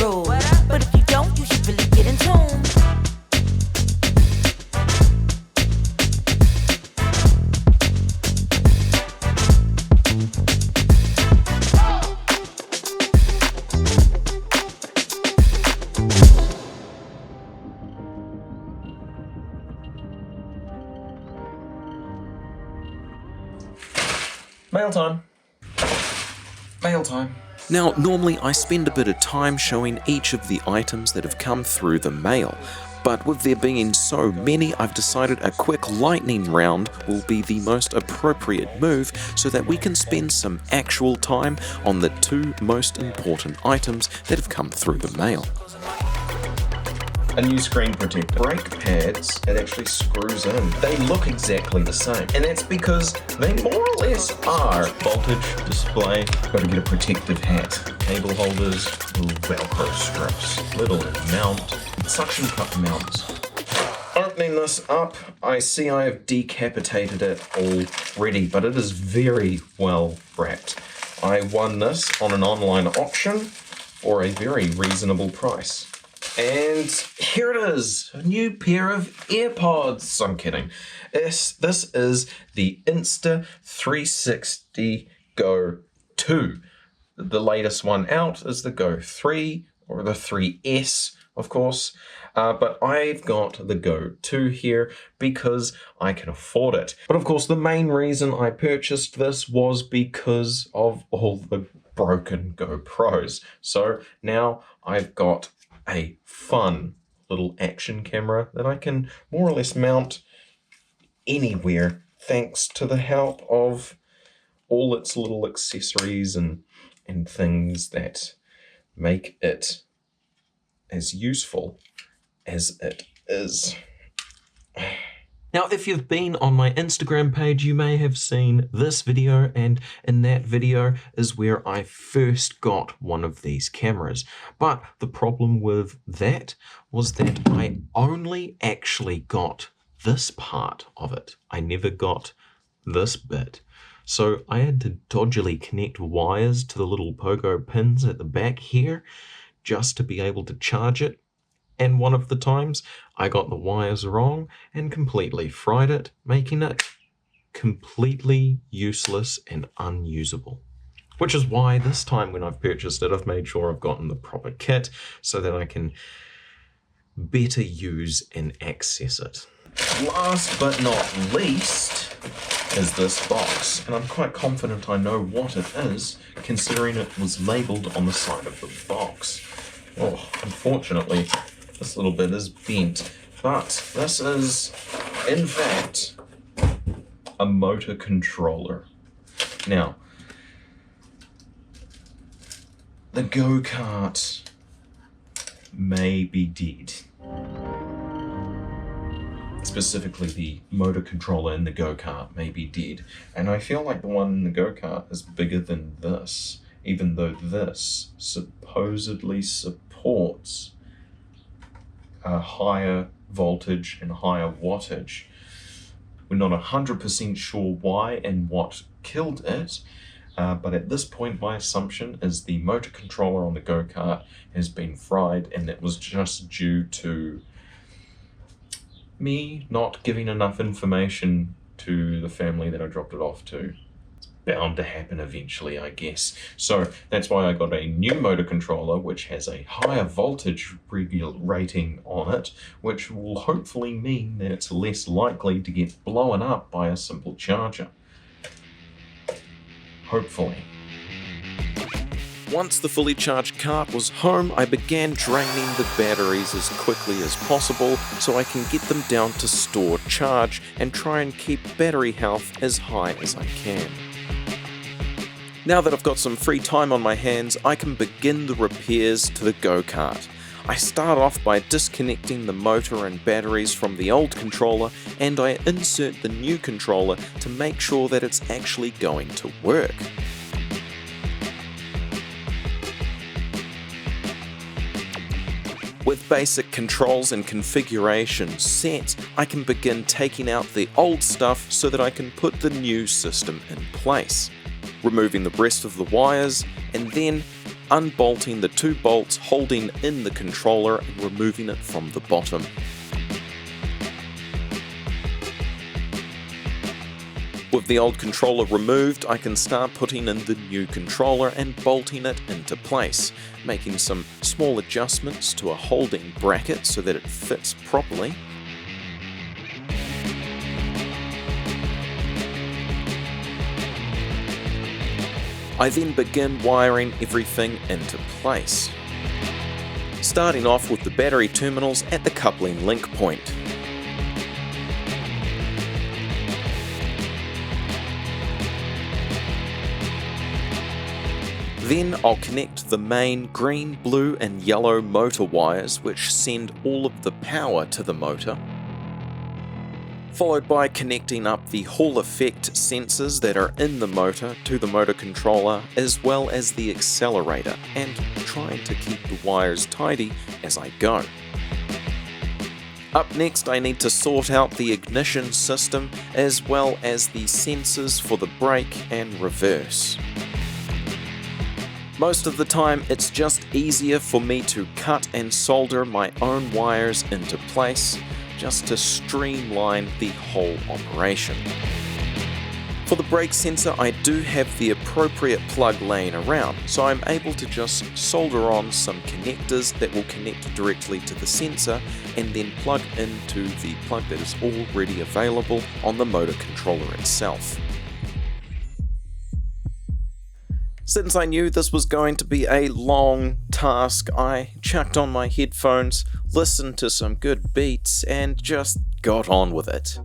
road. But if you don't, you should really get in tune. Mail time. Mail time. Now, normally I spend a bit of time showing each of the items that have come through the mail, but with there being so many, I've decided a quick lightning round will be the most appropriate move so that we can spend some actual time on the two most important items that have come through the mail. A new screen protector. Brake pads, it actually screws in. They look exactly the same. And that's because they more or less are. Voltage, display, gotta get a protective hat. Cable holders, little Velcro strips, little mount, suction cup mounts. Opening this up, I see I have decapitated it already, but it is very well wrapped. I won this on an online auction for a very reasonable price. And here it is, a new pair of AirPods. I'm kidding. This is the Insta360 GO 2. The latest one out is the Go 3, or the 3S, of course. But I've got the Go 2 here because I can afford it. But of course, the main reason I purchased this was because of all the broken GoPros. So now I've got a fun little action camera that I can more or less mount anywhere thanks to the help of all its little accessories and things that make it as useful as it is. Now, if you've been on my Instagram page, you may have seen this video, and in that video is where I first got one of these cameras. But the problem with that was that I only actually got this part of it. I never got this bit. So I had to dodgily connect wires to the little pogo pins at the back here just to be able to charge it. And one of the times I got the wires wrong and completely fried it, making it completely useless and unusable. Which is why this time when I've purchased it, I've made sure I've gotten the proper kit so that I can better use and access it. Last but not least is this box. And I'm quite confident I know what it is, considering it was labelled on the side of the box. Oh, unfortunately, this little bit is bent, but this is, in fact, a motor controller. Now, the go-kart may be dead. Specifically, the motor controller in the go-kart may be dead, and I feel like the one in the go-kart is bigger than this, even though this supposedly supports a higher voltage and higher wattage. We're not 100% sure why and what killed it, but at this point my assumption is the motor controller on the go-kart has been fried, and it was just due to me not giving enough information to the family that I dropped it off to. Bound to happen eventually, I guess. So that's why I got a new motor controller which has a higher voltage rating on it, which will hopefully mean that it's less likely to get blown up by a simple charger. Hopefully. Once the fully charged kart was home, I began draining the batteries as quickly as possible so I can get them down to stored charge and try and keep battery health as high as I can. Now that I've got some free time on my hands, I can begin the repairs to the go-kart. I start off by disconnecting the motor and batteries from the old controller, and I insert the new controller to make sure that it's actually going to work. With basic controls and configuration set, I can begin taking out the old stuff so that I can put the new system in place. Removing the rest of the wires, and then unbolting the 2 bolts holding in the controller and removing it from the bottom. With the old controller removed, I can start putting in the new controller and bolting it into place, making some small adjustments to a holding bracket so that it fits properly. I then begin wiring everything into place, starting off with the battery terminals at the coupling link point. Then I'll connect the main green, blue and yellow motor wires which send all of the power to the motor, followed by connecting up the Hall effect sensors that are in the motor to the motor controller as well as the accelerator, and trying to keep the wires tidy as I go. Up next, I need to sort out the ignition system as well as the sensors for the brake and reverse. Most of the time, it's just easier for me to cut and solder my own wires into place, just to streamline the whole operation. For the brake sensor, I do have the appropriate plug laying around, so I'm able to just solder on some connectors that will connect directly to the sensor and then plug into the plug that is already available on the motor controller itself. Since I knew this was going to be a long task, I chucked on my headphones, listened to some good beats, and just got on with it.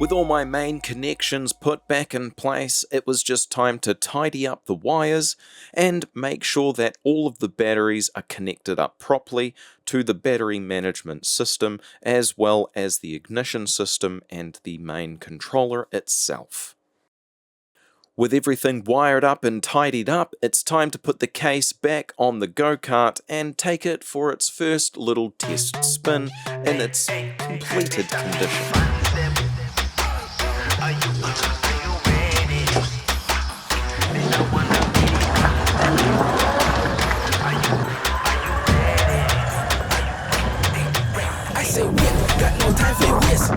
With all my main connections put back in place, it was just time to tidy up the wires and make sure that all of the batteries are connected up properly to the battery management system as well as the ignition system and the main controller itself. With everything wired up and tidied up, it's time to put the case back on the go-kart and take it for its first little test spin in its completed condition. I say we got no time for this. We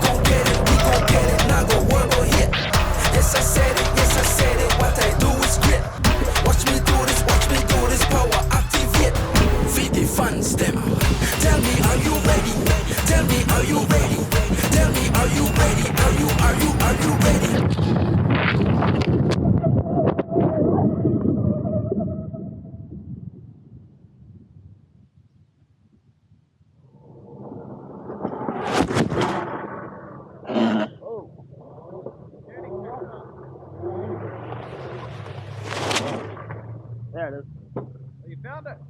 gon' get it, not go work or hit. Yes I said it, what I do is grit. Watch me do this, power activate. Feed the fans them. Tell me are you ready? Tell me are you ready?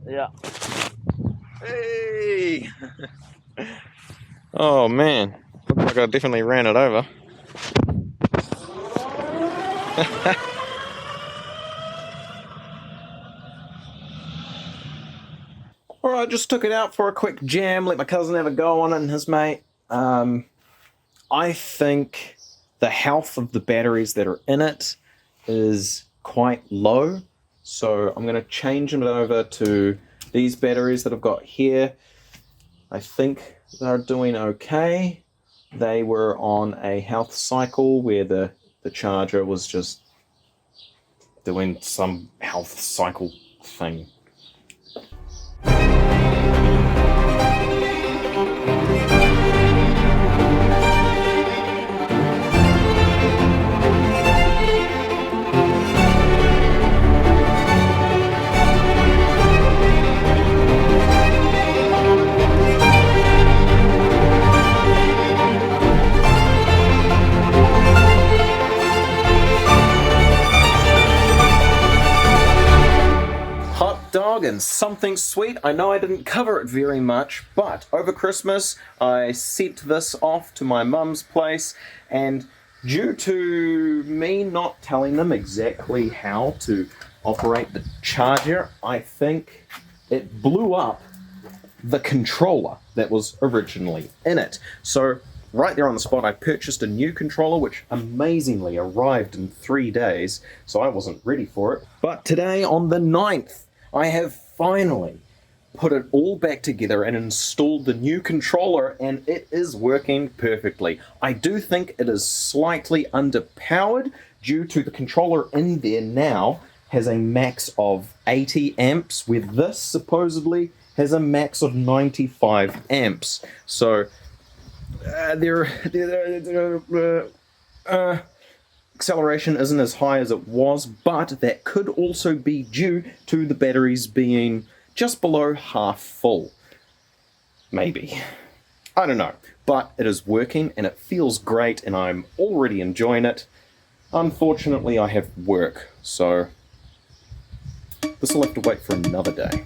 Yeah. Hey! Oh man, looks like I definitely ran it over. Alright, just took it out for a quick jam, let my cousin have a go on it and his mate. I think the health of the batteries that are in it is quite low, so I'm going to change them over to these batteries that I've got here. I think they're doing okay. They were on a health cycle where the charger was just doing some health cycle thing. And something sweet. I know I didn't cover it very much, but over Christmas I sent this off to my mum's place, and due to me not telling them exactly how to operate the charger, I think it blew up the controller that was originally in it. So right there on the spot I purchased a new controller, which amazingly arrived in 3 days, so I wasn't ready for it. But today on the 9th I have finally put it all back together and installed the new controller, and it is working perfectly. I do think it is slightly underpowered due to the controller in there now has a max of 80 amps, where this supposedly has a max of 95 amps. So acceleration isn't as high as it was, but that could also be due to the batteries being just below half full. Maybe. I don't know. But it is working and it feels great and I'm already enjoying it. Unfortunately, I have work, so this will have to wait for another day.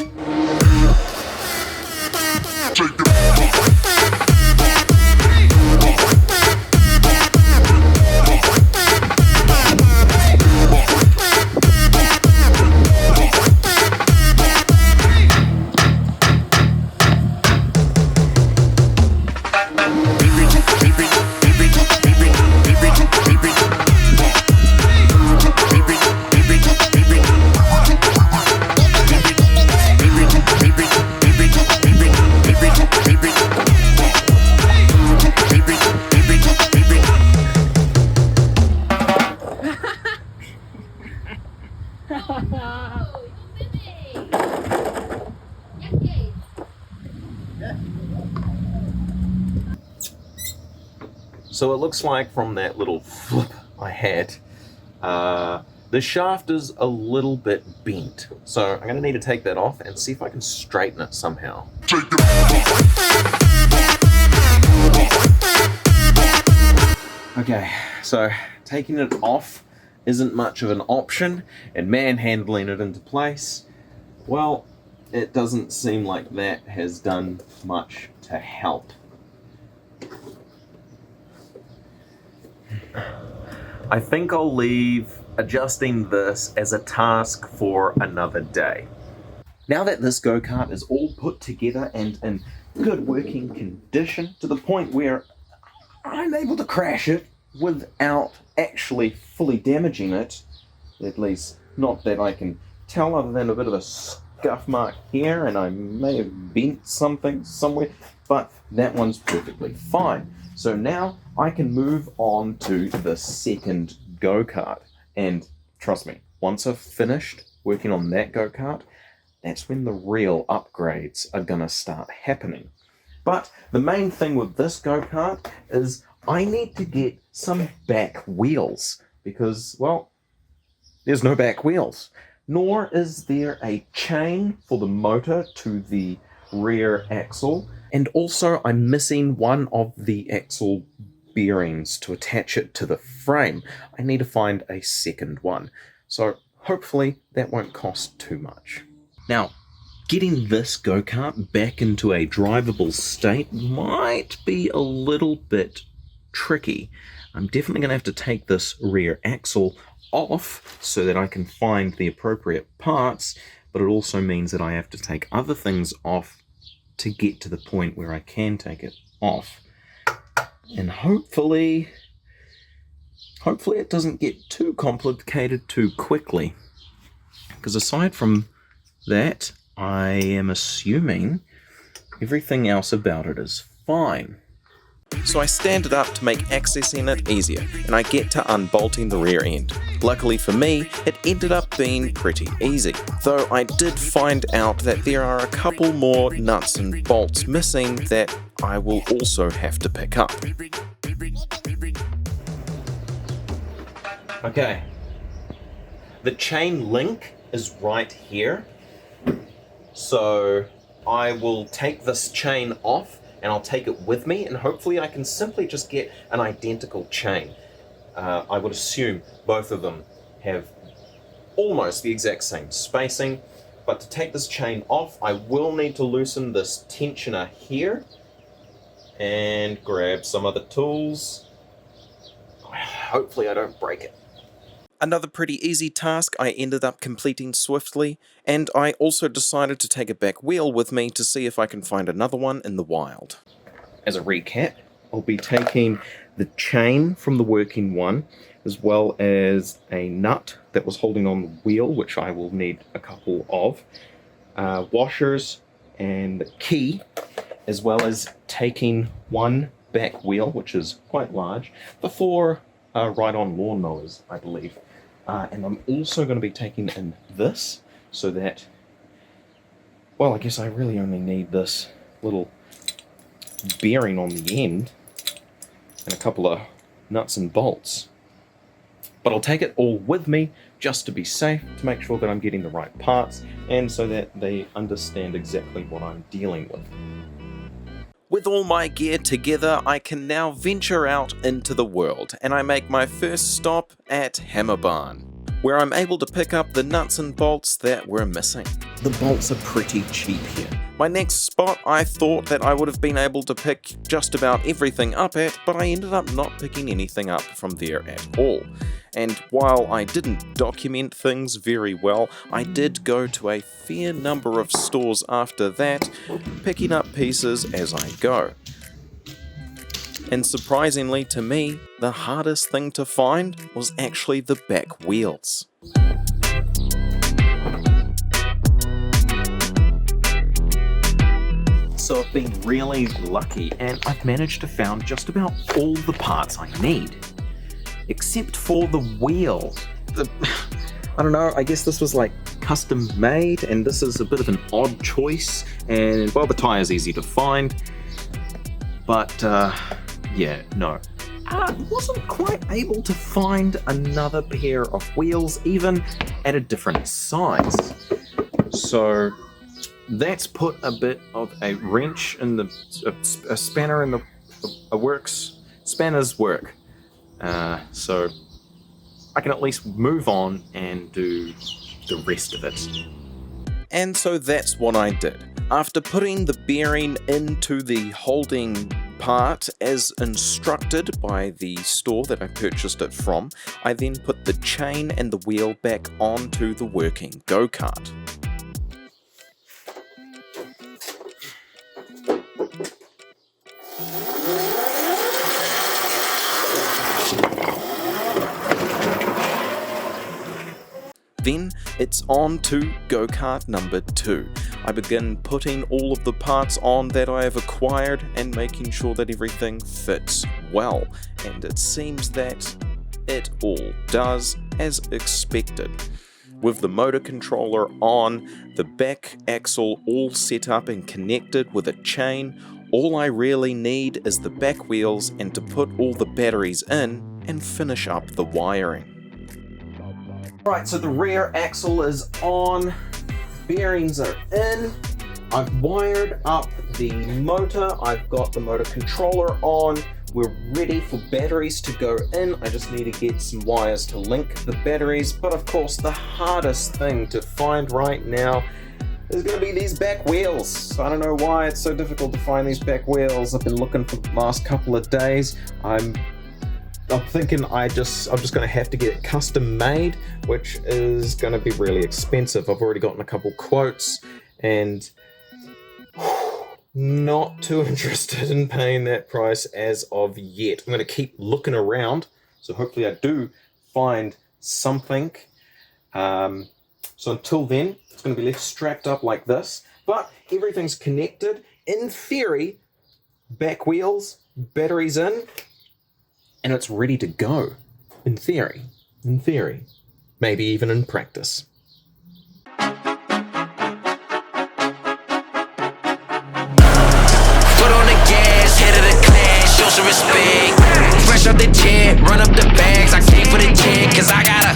So it looks like from that little flip I had, the shaft is a little bit bent. So I'm going to need to take that off and see if I can straighten it somehow. Okay, so taking it off isn't much of an option, and manhandling it into place, well, it doesn't seem like that has done much to help. I think I'll leave adjusting this as a task for another day. Now that this go-kart is all put together and in good working condition, to the point where I'm able to crash it without actually fully damaging it, at least not that I can tell, other than a bit of a scuff mark here, and I may have bent something somewhere, but that one's perfectly fine. So now I can move on to the second go-kart, and trust me, once I've finished working on that go-kart, that's when the real upgrades are gonna start happening. But the main thing with this go-kart is I need to get some back wheels, because, well, there's no back wheels, nor is there a chain for the motor to the rear axle, and also I'm missing one of the axle bearings to attach it to the frame. I need to find a second one, so hopefully that won't cost too much. Now, Getting this go-kart back into a drivable state might be a little bit tricky. I'm definitely going to have to take this rear axle off so that I can find the appropriate parts, but it also means that I have to take other things off to get to the point where I can take it off. And hopefully it doesn't get too complicated too quickly. Because aside from that, I am assuming everything else about it is fine. So I stand it up to make accessing it easier, and I get to unbolting the rear end. Luckily for me, it ended up being pretty easy, though I did find out that there are a couple more nuts and bolts missing that I will also have to pick up. Okay, the chain link is right here, so I will take this chain off and I'll take it with me, and hopefully I can simply just get an identical chain. I would assume both of them have almost the exact same spacing, but to take this chain off, I will need to loosen this tensioner here and grab some other tools. Hopefully I don't break it. Another pretty easy task I ended up completing swiftly, and I also decided to take a back wheel with me to see if I can find another one in the wild. As a recap, I'll be taking the chain from the working one, as well as a nut that was holding on the wheel, which I will need a couple of, washers and the key, as well as taking one back wheel, which is quite large, for ride-on lawnmowers, I believe. And I'm also going to be taking in this, so that, well, I guess I really only need this little bearing on the end and a couple of nuts and bolts. But I'll take it all with me just to be safe, to make sure that I'm getting the right parts, and so that they understand exactly what I'm dealing with. With all my gear together, I can now venture out into the world, and I make my first stop at Hammer Barn, where I'm able to pick up the nuts and bolts that were missing. The bolts are pretty cheap here. My next spot I thought that I would have been able to pick just about everything up at, but I ended up not picking anything up from there at all. And while I didn't document things very well, I did go to a fair number of stores after that, picking up pieces as I go. And surprisingly to me, the hardest thing to find was actually the back wheels. So I've been really lucky, and I've managed to find just about all the parts I need. Except for the wheel. I don't know, I guess this was like custom made, and this is a bit of an odd choice, and well, the tire's easy to find, but yeah, no. I wasn't quite able to find another pair of wheels, even at a different size. So that's put a bit of a wrench in the, a spanner in the spanner's work. So I can at least move on and do the rest of it. And so that's what I did. After putting the bearing into the holding part as instructed by the store that I purchased it from, I then put the chain and the wheel back onto the working go-kart. Then it's on to go-kart number 2. I begin putting all of the parts on that I have acquired and making sure that everything fits well, and it seems that it all does as expected. With the motor controller on, the back axle all set up and connected with a chain, all I really need is the back wheels and to put all the batteries in and finish up the wiring. Right, so the rear axle is on, bearings are in, I've wired up the motor, I've got the motor controller on, we're ready for batteries to go in. I just need to get some wires to link the batteries, but of course the hardest thing to find right now, is going to be these back wheels. I don't know why it's so difficult to find these back wheels. I've been looking for the last couple of days. I'm thinking I'm just going to have to get it custom made, which is going to be really expensive. I've already gotten a couple quotes and not too interested in paying that price as of yet. I'm going to keep looking around, so hopefully I do find something. So until then, it's going to be left strapped up like this, but everything's connected. In theory, back wheels, batteries in, and it's ready to go. In theory. Maybe even in practice. Foot on the gas, head of the class, show some respect. Fresh off the jet, run up the bags. I came for the check, cause I gotta,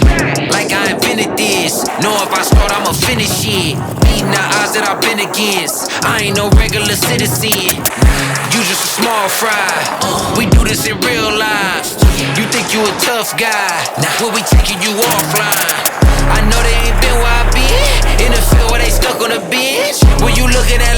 like I invented this. Know if I start, I'ma finish it. Beating the odds that I've been against. I ain't no regular citizen. You just a small fry. We do this in real life. You think you a tough guy? Nah, when we taking you offline. I know they ain't been where I been. In the field where they stuck on the bench. When you looking at